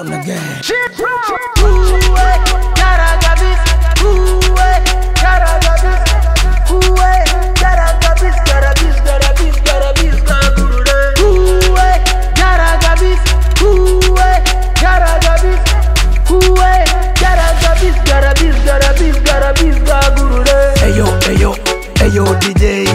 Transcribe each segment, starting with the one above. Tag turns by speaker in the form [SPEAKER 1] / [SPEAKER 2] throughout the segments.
[SPEAKER 1] on again. Eyo DJ,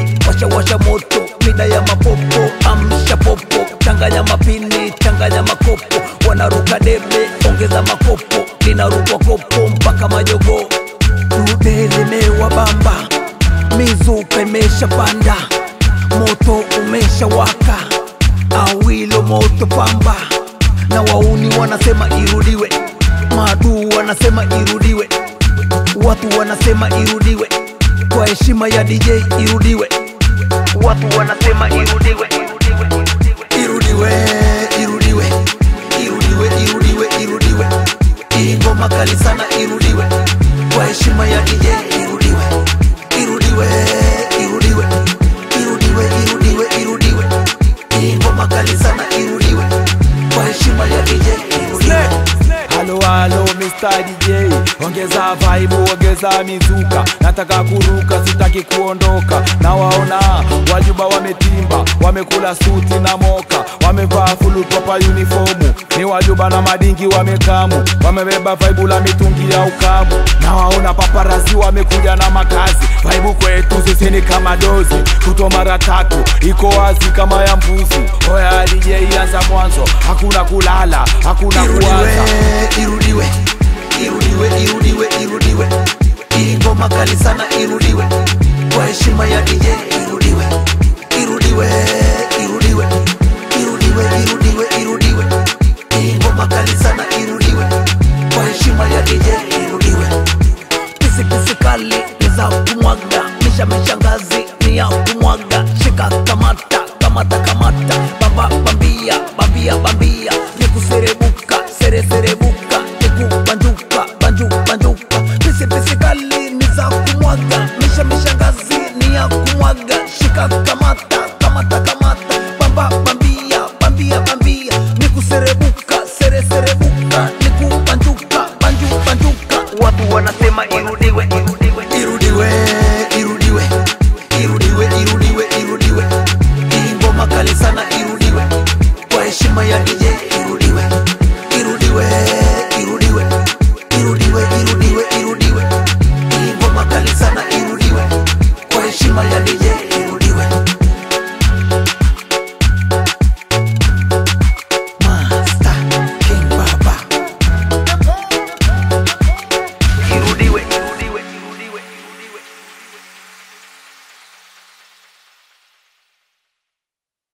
[SPEAKER 1] washa moto, mida ya mapopo, amsha popo, changanya mapini, changanya makopo, wanaruka debe, ongeza makopo, linarukwa kopo mpaka majogo. Dude limewa bamba, mizuka imesha panda, moto umesha waka, awilo moto pamba, na wauni wanasema irudiwe, madu wanasema irudiwe, watu wanasema irudiwe, kwa heshima ya DJ irudiwe, watu wanasema irudiwe, irudiwe, irudiwe, irudiwe, irudiwe, irudiwe, hii ngoma kali sana irudiwe, kwa heshima ya DJ irudiwe, irudiwe, irudiwe, irudiwe, irudiwe, irudiwe, hii ngoma kali sana irudiwe, kwa heshima ya DJ irudiwe.
[SPEAKER 2] Halo Mr. DJ, ongeza vibe, ongeza mizuka, nataka kuruka, sitaki kuondoka. Na waona wajuba wametimba, wamekula suti na moka, wamevaa full proper uniformu, ni wajuba na madingi wamekamu, wamebeba vibe la mitungi ya ukamu. Na waona paparazi wamekuja na makazi, vibe kwetu sisi ni kama dozi, kuto mara tatu, iko wazi kama ya mbuzi. Oya DJ anza mwanzo, hakuna kulala, hakuna kuanza.
[SPEAKER 1] Irudiwe, irudiwe, irudiwe, irudiwe, hii ngoma kali sana irudiwe, kwa heshima ya DJ irudiwe, irudiwe, irudiwe, irudiwe, irudiwe, irudiwe, hii ngoma kali sana irudiwe, kwa heshima ya DJ irudiwe. Kisi kali niza kumwaga, misha mishangazi